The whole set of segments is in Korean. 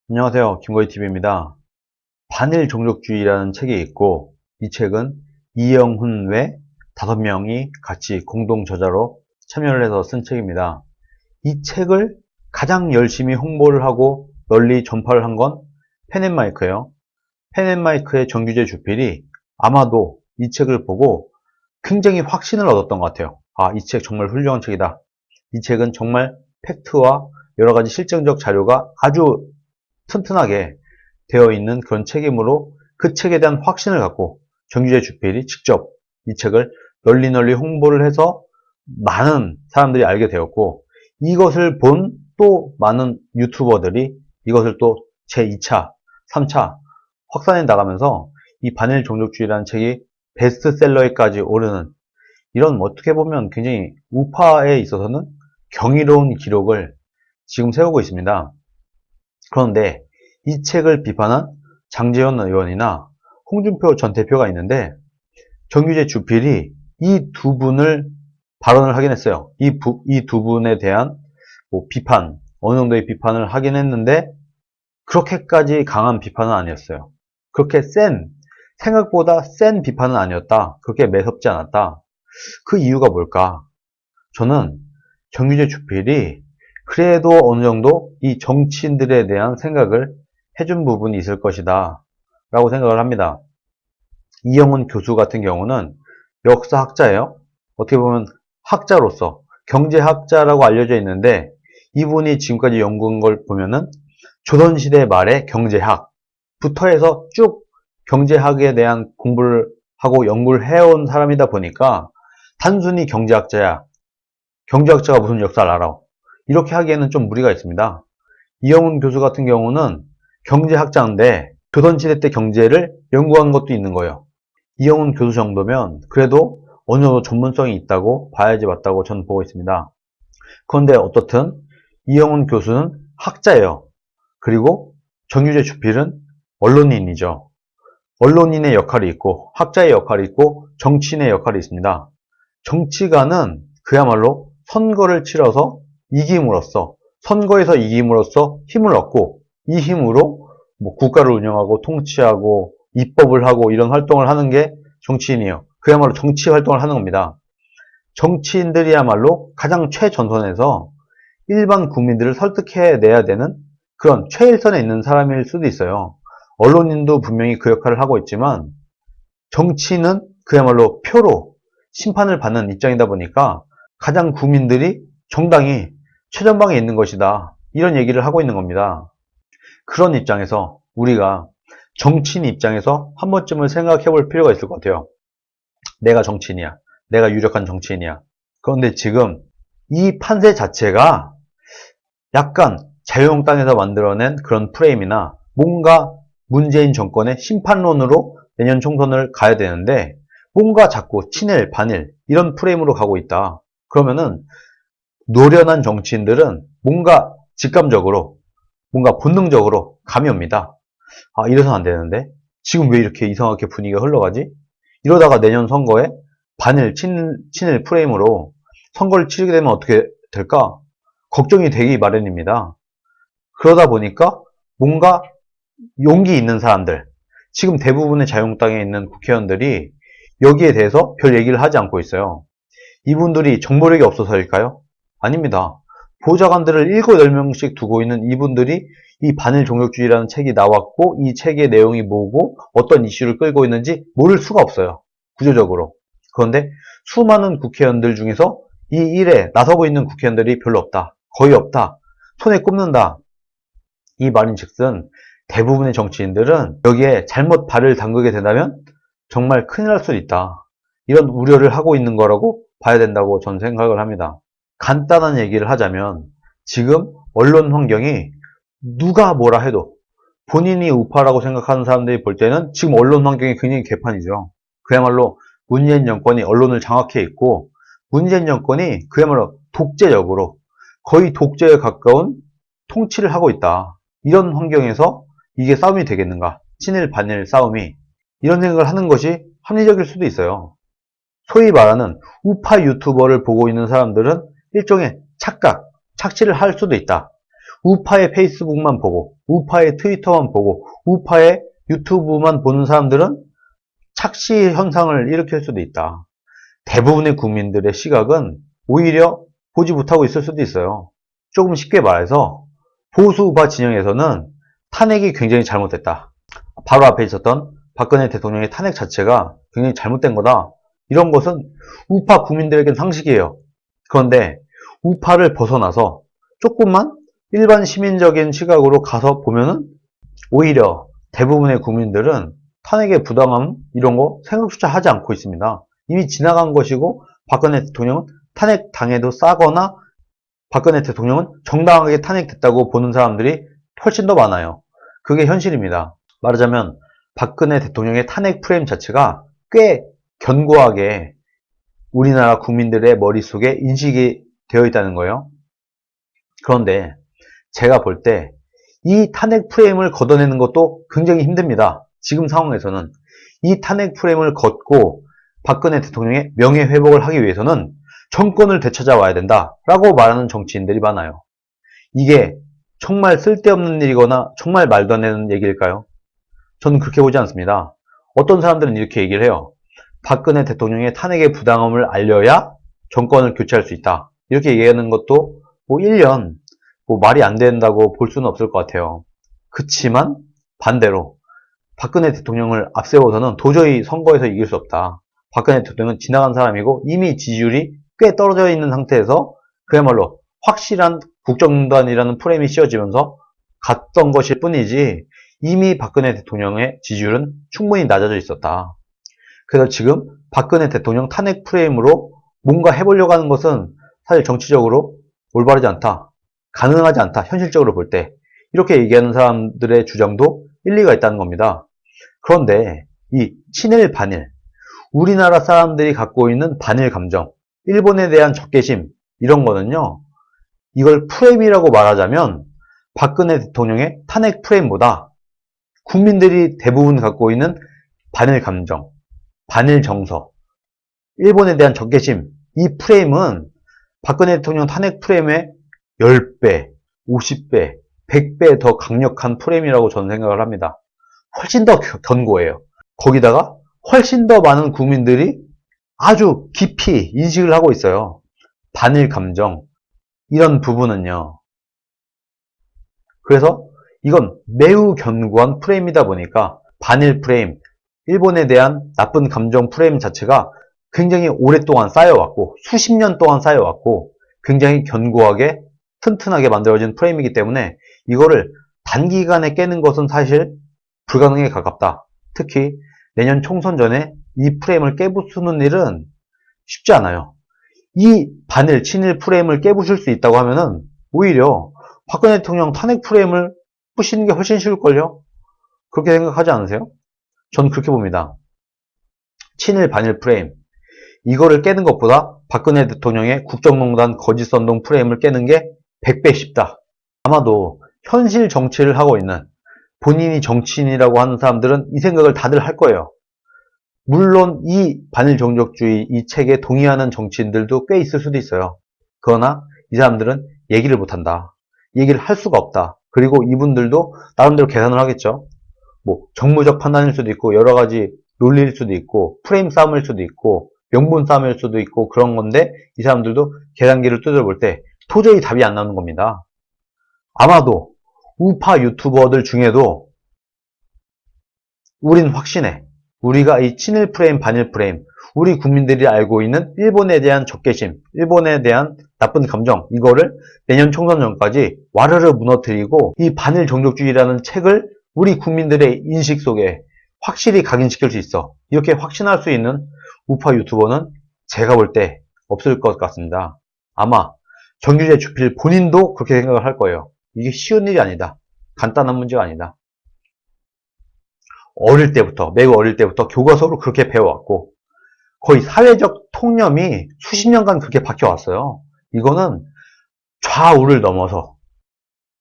안녕하세요. 김거희TV입니다. 반일 종족주의라는 책이 있고, 이 책은 이영훈 외 5명이 같이 공동 저자로 참여를 해서 쓴 책입니다. 이 책을 가장 열심히 홍보를 하고 널리 전파를 한 건 펜앤마이크예요. 펜앤마이크의 정규재 주필이 아마도 이 책을 보고 굉장히 확신을 얻었던 것 같아요. 아, 이 책 정말 훌륭한 책이다. 이 책은 정말 팩트와 여러 가지 실증적 자료가 아주 튼튼하게 되어 있는 그런 책이므로 그 책에 대한 확신을 갖고 정규재 주필이 직접 이 책을 널리 홍보를 해서 많은 사람들이 알게 되었고, 이것을 본 또 많은 유튜버들이 이것을 또 제2차, 3차 확산해 나가면서 이 반일 종족주의라는 책이 베스트셀러에까지 오르는, 이런 어떻게 보면 굉장히 우파에 있어서는 경이로운 기록을 지금 세우고 있습니다. 그런데 이 책을 비판한 장제원 의원이나 홍준표 전 대표가 있는데, 정규재 주필이 이 두 분을 발언을 하긴 했어요. 이 두 분에 대한 비판, 어느 정도의 비판을 하긴 했는데 그렇게까지 강한 비판은 아니었어요. 그렇게 생각보다 센 비판은 아니었다. 그렇게 매섭지 않았다. 그 이유가 뭘까? 저는 정규재 주필이 그래도 어느 정도 이 정치인들에 대한 생각을 해준 부분이 있을 것이다 라고 생각을 합니다. 이영훈 교수 같은 경우는 역사학자예요. 어떻게 보면 학자로서 경제학자라고 알려져 있는데, 이분이 지금까지 연구한 걸 보면은 조선시대 말의 경제학부터 해서 쭉 경제학에 대한 공부를 하고 연구를 해온 사람이다 보니까 단순히 경제학자야, 경제학자가 무슨 역사를 알아, 이렇게 하기에는 좀 무리가 있습니다. 이영훈 교수 같은 경우는 경제학자인데 조선시대 때 경제를 연구한 것도 있는 거예요. 이영훈 교수 정도면 그래도 어느 정도 전문성이 있다고 봐야지 맞다고 저는 보고 있습니다. 그런데 어떻든 이영훈 교수는 학자예요. 그리고 정규재 주필은 언론인이죠. 언론인의 역할이 있고 학자의 역할이 있고 정치인의 역할이 있습니다. 정치가는 그야말로 선거를 치러서 이김으로써, 선거에서 이김으로써 힘을 얻고, 이 힘으로 국가를 운영하고 통치하고 입법을 하고 이런 활동을 하는 게 정치인이에요. 그야말로 정치 활동을 하는 겁니다. 정치인들이야말로 가장 최전선에서 일반 국민들을 설득해내야 되는 그런 최일선에 있는 사람일 수도 있어요. 언론인도 분명히 그 역할을 하고 있지만 정치인은 그야말로 표로 심판을 받는 입장이다 보니까 가장 국민들이 정당이 최전방에 있는 것이다, 이런 얘기를 하고 있는 겁니다. 그런 입장에서 우리가 정치인 입장에서 한 번쯤은 생각해 볼 필요가 있을 것 같아요. 내가 정치인이야. 내가 유력한 정치인이야. 그런데 지금 이 판세 자체가 약간 자유한국당에서 만들어낸 그런 프레임이나 뭔가 문재인 정권의 심판론으로 내년 총선을 가야 되는데 뭔가 자꾸 친일, 반일 이런 프레임으로 가고 있다. 그러면은 노련한 정치인들은 뭔가 직감적으로, 뭔가 본능적으로 감이 옵니다. 아, 이래서는 안 되는데? 지금 왜 이렇게 이상하게 분위기가 흘러가지? 이러다가 내년 선거에 반일, 친일 프레임으로 선거를 치르게 되면 어떻게 될까? 걱정이 되기 마련입니다. 그러다 보니까 뭔가 용기 있는 사람들, 지금 대부분의 자유한국당에 있는 국회의원들이 여기에 대해서 별 얘기를 하지 않고 있어요. 이분들이 정보력이 없어서일까요? 아닙니다. 보좌관들을 7, 10명씩 두고 있는 이분들이 이 반일 종족주의라는 책이 나왔고 이 책의 내용이 뭐고 어떤 이슈를 끌고 있는지 모를 수가 없어요. 구조적으로. 그런데 수많은 국회의원들 중에서 이 일에 나서고 있는 국회의원들이 별로 없다. 거의 없다. 손에 꼽는다. 이 말인즉슨 대부분의 정치인들은 여기에 잘못 발을 담그게 된다면 정말 큰일 날 수도 있다, 이런 우려를 하고 있는 거라고 봐야 된다고 저는 생각을 합니다. 간단한 얘기를 하자면 지금 언론 환경이 누가 뭐라 해도 본인이 우파라고 생각하는 사람들이 볼 때는 지금 언론 환경이 굉장히 개판이죠. 그야말로 문재인 정권이 언론을 장악해 있고 문재인 정권이 그야말로 독재적으로, 거의 독재에 가까운 통치를 하고 있다. 이런 환경에서 이게 싸움이 되겠는가? 친일 반일 싸움이, 이런 생각을 하는 것이 합리적일 수도 있어요. 소위 말하는 우파 유튜버를 보고 있는 사람들은 일종의 착각, 착취를 할 수도 있다. 우파의 페이스북만 보고, 우파의 트위터만 보고, 우파의 유튜브만 보는 사람들은 착시 현상을 일으킬 수도 있다. 대부분의 국민들의 시각은 오히려 보지 못하고 있을 수도 있어요. 조금 쉽게 말해서 보수 우파 진영에서는 탄핵이 굉장히 잘못됐다. 바로 앞에 있었던 박근혜 대통령의 탄핵 자체가 굉장히 잘못된 거다. 이런 것은 우파 국민들에겐 상식이에요. 그런데 우파를 벗어나서 조금만 일반 시민적인 시각으로 가서 보면은 오히려 대부분의 국민들은 탄핵의 부당함 이런 거 생각조차 하지 않고 있습니다. 이미 지나간 것이고 박근혜 대통령은 탄핵 당해도 싸거나 박근혜 대통령은 정당하게 탄핵됐다고 보는 사람들이 훨씬 더 많아요. 그게 현실입니다. 말하자면 박근혜 대통령의 탄핵 프레임 자체가 꽤 견고하게 우리나라 국민들의 머릿속에 인식이 되어 있다는 거예요. 그런데 제가 볼 때 이 탄핵 프레임을 걷어내는 것도 굉장히 힘듭니다. 지금 상황에서는 이 탄핵 프레임을 걷고 박근혜 대통령의 명예회복을 하기 위해서는 정권을 되찾아와야 된다라고 말하는 정치인들이 많아요. 이게 정말 쓸데없는 일이거나 정말 말도 안 되는 얘기일까요? 저는 그렇게 보지 않습니다. 어떤 사람들은 이렇게 얘기를 해요. 박근혜 대통령의 탄핵의 부당함을 알려야 정권을 교체할 수 있다. 이렇게 얘기하는 것도 뭐 1년 말이 안 된다고 볼 수는 없을 것 같아요. 그치만 반대로 박근혜 대통령을 앞세워서는 도저히 선거에서 이길 수 없다. 박근혜 대통령은 지나간 사람이고 이미 지지율이 꽤 떨어져 있는 상태에서 그야말로 확실한 국정농단이라는 프레임이 씌워지면서 갔던 것일 뿐이지 이미 박근혜 대통령의 지지율은 충분히 낮아져 있었다. 그래서 지금 박근혜 대통령 탄핵 프레임으로 뭔가 해보려고 하는 것은 사실 정치적으로 올바르지 않다. 가능하지 않다. 현실적으로 볼 때. 이렇게 얘기하는 사람들의 주장도 일리가 있다는 겁니다. 그런데 이 친일 반일, 우리나라 사람들이 갖고 있는 반일 감정, 일본에 대한 적개심 이런 거는요. 이걸 프레임이라고 말하자면 박근혜 대통령의 탄핵 프레임보다 국민들이 대부분 갖고 있는 반일 감정, 반일 정서, 일본에 대한 적개심 이 프레임은 박근혜 대통령 탄핵 프레임의 10배, 50배, 100배 더 강력한 프레임이라고 저는 생각을 합니다. 훨씬 더 견고해요. 거기다가 훨씬 더 많은 국민들이 아주 깊이 인식을 하고 있어요. 반일 감정 이런 부분은요. 그래서 이건 매우 견고한 프레임이다 보니까 반일 프레임, 일본에 대한 나쁜 감정 프레임 자체가 굉장히 오랫동안 쌓여왔고 수십 년 동안 쌓여왔고 굉장히 견고하게 튼튼하게 만들어진 프레임이기 때문에 이거를 단기간에 깨는 것은 사실 불가능에 가깝다. 특히 내년 총선 전에 이 프레임을 깨부수는 일은 쉽지 않아요. 이 반일, 친일 프레임을 깨부술 수 있다고 하면은 오히려 박근혜 대통령 탄핵 프레임을 부시는 게 훨씬 쉬울걸요? 그렇게 생각하지 않으세요? 전 그렇게 봅니다. 친일, 반일 프레임. 이거를 깨는 것보다 박근혜 대통령의 국정농단 거짓선동 프레임을 깨는 게 100배 쉽다. 아마도 현실 정치를 하고 있는 본인이 정치인이라고 하는 사람들은 이 생각을 다들 할 거예요. 물론 이 반일 종족주의 이 책에 동의하는 정치인들도 꽤 있을 수도 있어요. 그러나 이 사람들은 얘기를 못한다. 얘기를 할 수가 없다. 그리고 이분들도 나름대로 계산을 하겠죠. 뭐 정무적 판단일 수도 있고 여러 가지 논리일 수도 있고 프레임 싸움일 수도 있고 명분 싸움일 수도 있고 그런 건데 이 사람들도 계산기를 두드려볼 때 도저히 답이 안 나오는 겁니다. 아마도 우파 유튜버들 중에도 우린 확신해. 우리가 이 친일 프레임, 반일 프레임, 우리 국민들이 알고 있는 일본에 대한 적개심, 일본에 대한 나쁜 감정 이거를 내년 총선 전까지 와르르 무너뜨리고 이 반일 종족주의라는 책을 우리 국민들의 인식 속에 확실히 각인시킬 수 있어. 이렇게 확신할 수 있는 우파 유튜버는 제가 볼 때 없을 것 같습니다. 아마 정규재 주필 본인도 그렇게 생각을 할 거예요. 이게 쉬운 일이 아니다. 간단한 문제가 아니다. 어릴 때부터, 매우 어릴 때부터 교과서로 그렇게 배워왔고 거의 사회적 통념이 수십 년간 그렇게 박혀왔어요. 이거는 좌우를 넘어서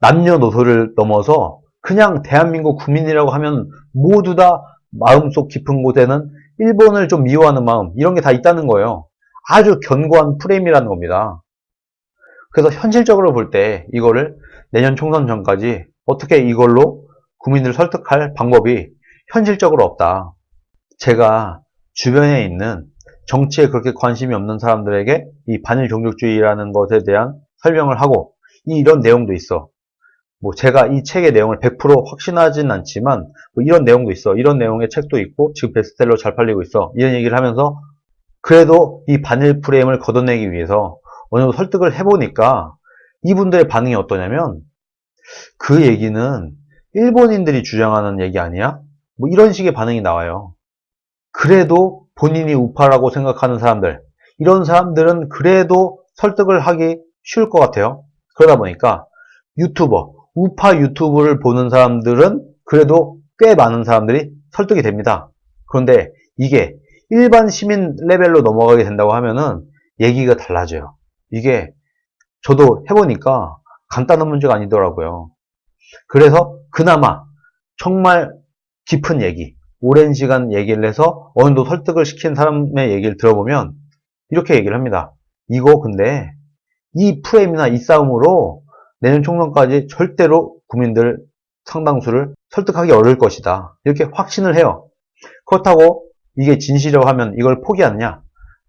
남녀노소를 넘어서 그냥 대한민국 국민이라고 하면 모두 다 마음속 깊은 곳에는 일본을 좀 미워하는 마음 이런 게 다 있다는 거예요. 아주 견고한 프레임이라는 겁니다. 그래서 현실적으로 볼 때 이거를 내년 총선 전까지 어떻게 이걸로 국민들을 설득할 방법이 현실적으로 없다. 제가 주변에 있는 정치에 그렇게 관심이 없는 사람들에게 이 반일 종족주의라는 것에 대한 설명을 하고 이런 내용도 있어. 뭐 제가 이 책의 내용을 100% 확신하진 않지만 뭐 이런 내용도 있어. 이런 내용의 책도 있고 지금 베스트셀러 잘 팔리고 있어. 이런 얘기를 하면서 그래도 이 반일 프레임을 걷어내기 위해서 어느 정도 설득을 해보니까 이분들의 반응이 어떠냐면 그 얘기는 일본인들이 주장하는 얘기 아니야? 뭐 이런 식의 반응이 나와요. 그래도 본인이 우파라고 생각하는 사람들, 이런 사람들은 그래도 설득을 하기 쉬울 것 같아요. 그러다 보니까 유튜버, 우파 유튜브를 보는 사람들은 그래도 꽤 많은 사람들이 설득이 됩니다. 그런데 이게 일반 시민 레벨로 넘어가게 된다고 하면은 얘기가 달라져요. 이게 저도 해보니까 간단한 문제가 아니더라고요. 그래서 그나마 정말 깊은 얘기, 오랜 시간 얘기를 해서 어느 정도 설득을 시킨 사람의 얘기를 들어보면 이렇게 얘기를 합니다. 이거 근데 이 프레임이나 이 싸움으로 내년 총선까지 절대로 국민들 상당수를 설득하기 어려울 것이다. 이렇게 확신을 해요. 그렇다고 이게 진실이라고 하면 이걸 포기하느냐?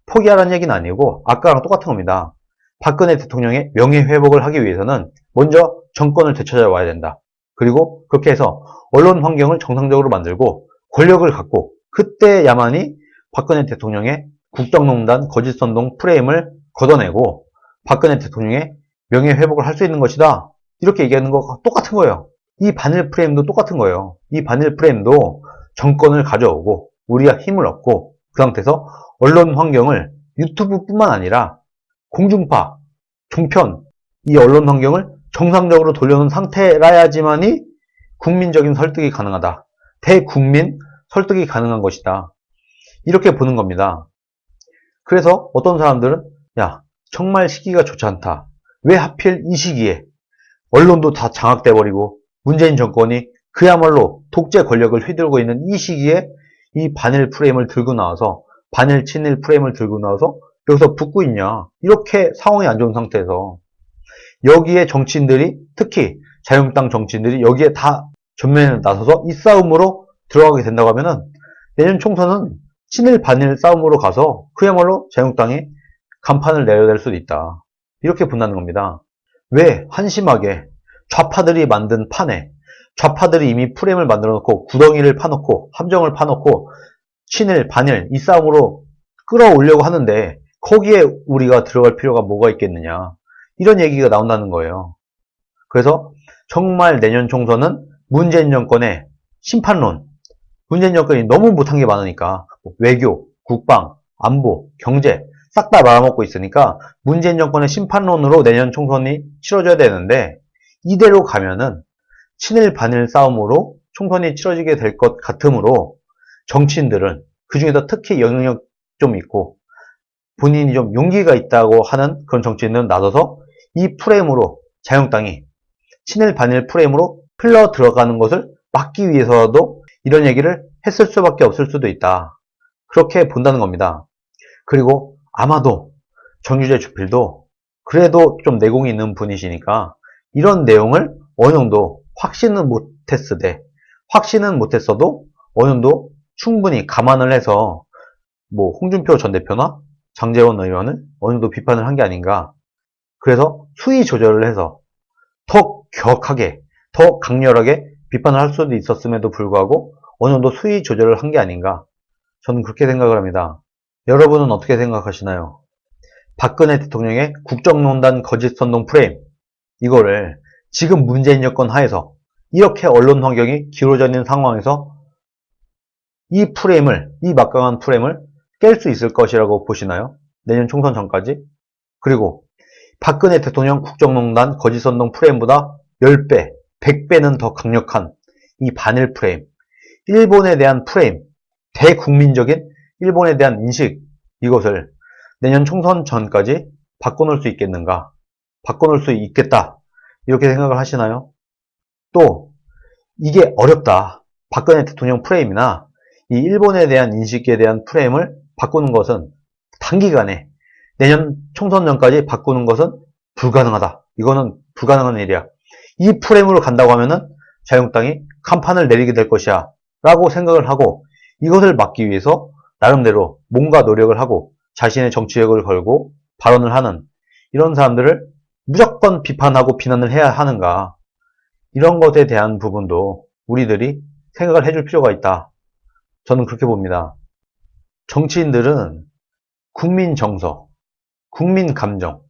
포기하라는 얘기는 아니고 아까랑 똑같은 겁니다. 박근혜 대통령의 명예회복을 하기 위해서는 먼저 정권을 되찾아와야 된다. 그리고 그렇게 해서 언론 환경을 정상적으로 만들고 권력을 갖고 그때야만이 박근혜 대통령의 국정농단 거짓선동 프레임을 걷어내고 박근혜 대통령의 명예회복을 할 수 있는 것이다. 이렇게 얘기하는 거가 똑같은 거예요. 이 반일 프레임도 똑같은 거예요. 이 반일 프레임도 정권을 가져오고 우리가 힘을 얻고 그 상태에서 언론 환경을 유튜브뿐만 아니라 공중파, 종편, 이 언론 환경을 정상적으로 돌려놓은 상태라야지만이 국민적인 설득이 가능하다. 대국민 설득이 가능한 것이다. 이렇게 보는 겁니다. 그래서 어떤 사람들은 야, 정말 시기가 좋지 않다. 왜 하필 이 시기에 언론도 다 장악돼 버리고 문재인 정권이 그야말로 독재 권력을 휘두르고 있는 이 시기에 이 반일 프레임을 들고 나와서 반일 친일 프레임을 들고 나와서 여기서 붙고 있냐. 이렇게 상황이 안 좋은 상태에서 여기에 정치인들이 특히 자유한국당 정치인들이 여기에 다 전면에 나서서 이 싸움으로 들어가게 된다고 하면은 내년 총선은 친일 반일 싸움으로 가서 그야말로 자유한국당이 간판을 내려댈 수도 있다. 이렇게 본다는 겁니다. 왜 한심하게 좌파들이 만든 판에 좌파들이 이미 프레임을 만들어 놓고 구덩이를 파놓고 함정을 파놓고 친일 반일 이 싸움으로 끌어오려고 하는데 거기에 우리가 들어갈 필요가 뭐가 있겠느냐. 이런 얘기가 나온다는 거예요. 그래서 정말 내년 총선은 문재인 정권의 심판론, 문재인 정권이 너무 못한 게 많으니까 외교, 국방, 안보, 경제 싹 다 말아먹고 있으니까 문재인 정권의 심판론으로 내년 총선이 치러져야 되는데 이대로 가면은 친일 반일 싸움으로 총선이 치러지게 될 것 같으므로 정치인들은 그중에서 특히 영향력 좀 있고 본인이 좀 용기가 있다고 하는 그런 정치인들은 나서서 이 프레임으로 자유한국당이 친일 반일 프레임으로 흘러 들어가는 것을 막기 위해서라도 이런 얘기를 했을 수밖에 없을 수도 있다. 그렇게 본다는 겁니다. 그리고 아마도 정유재 주필도 그래도 좀 내공이 있는 분이시니까 이런 내용을 어느 정도 확신은 못했어도 어느 정도 충분히 감안을 해서 뭐 홍준표 전 대표나 장제원 의원을 어느 정도 비판을 한 게 아닌가. 그래서 수위 조절을 해서 더 격하게, 더 강렬하게 비판을 할 수도 있었음에도 불구하고 어느 정도 수위 조절을 한 게 아닌가. 저는 그렇게 생각을 합니다. 여러분은 어떻게 생각하시나요? 박근혜 대통령의 국정농단 거짓선동 프레임, 이거를 지금 문재인 여건 하에서 이렇게 언론 환경이 기울어져 있는 상황에서 이 프레임을, 이 막강한 프레임을 깰 수 있을 것이라고 보시나요? 내년 총선 전까지? 그리고 박근혜 대통령 국정농단 거짓선동 프레임보다 10배, 100배는 더 강력한 이 반일 프레임, 일본에 대한 프레임, 대국민적인 일본에 대한 인식, 이것을 내년 총선 전까지 바꿔놓을 수 있겠는가? 바꿔놓을 수 있겠다. 이렇게 생각을 하시나요? 또 이게 어렵다. 박근혜 대통령 프레임이나 이 일본에 대한 인식에 대한 프레임을 바꾸는 것은 단기간에 내년 총선 전까지 바꾸는 것은 불가능하다. 이거는 불가능한 일이야. 이 프레임으로 간다고 하면은 자유한국당이 간판을 내리게 될 것이야 라고 생각을 하고, 이것을 막기 위해서 나름대로 뭔가 노력을 하고 자신의 정치력을 걸고 발언을 하는 이런 사람들을 무조건 비판하고 비난을 해야 하는가, 이런 것에 대한 부분도 우리들이 생각을 해줄 필요가 있다. 저는 그렇게 봅니다. 정치인들은 국민 정서, 국민 감정,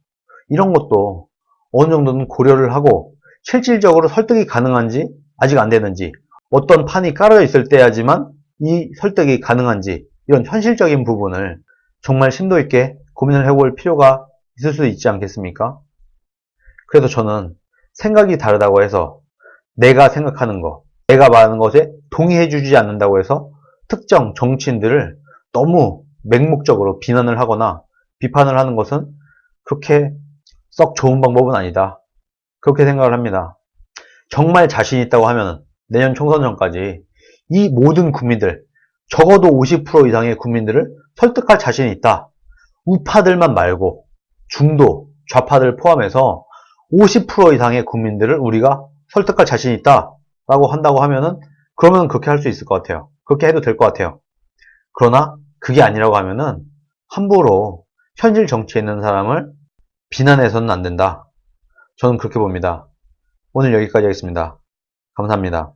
이런 것도 어느 정도는 고려를 하고 실질적으로 설득이 가능한지 아직 안 되는지, 어떤 판이 깔아져 있을 때야지만 이 설득이 가능한지, 이런 현실적인 부분을 정말 심도 있게 고민을 해볼 필요가 있을 수 있지 않겠습니까? 그래서 저는 생각이 다르다고 해서 내가 생각하는 것, 내가 말하는 것에 동의해주지 않는다고 해서 특정 정치인들을 너무 맹목적으로 비난을 하거나 비판을 하는 것은 그렇게 썩 좋은 방법은 아니다. 그렇게 생각을 합니다. 정말 자신 있다고 하면 내년 총선 전까지 이 모든 국민들, 적어도 50% 이상의 국민들을 설득할 자신이 있다. 우파들만 말고 중도, 좌파들 포함해서 50% 이상의 국민들을 우리가 설득할 자신이 있다 라고 한다고 하면은, 그러면 그렇게 할 수 있을 것 같아요. 그렇게 해도 될 것 같아요. 그러나 그게 아니라고 하면은 함부로 현실 정치에 있는 사람을 비난해서는 안 된다. 저는 그렇게 봅니다. 오늘 여기까지 하겠습니다. 감사합니다.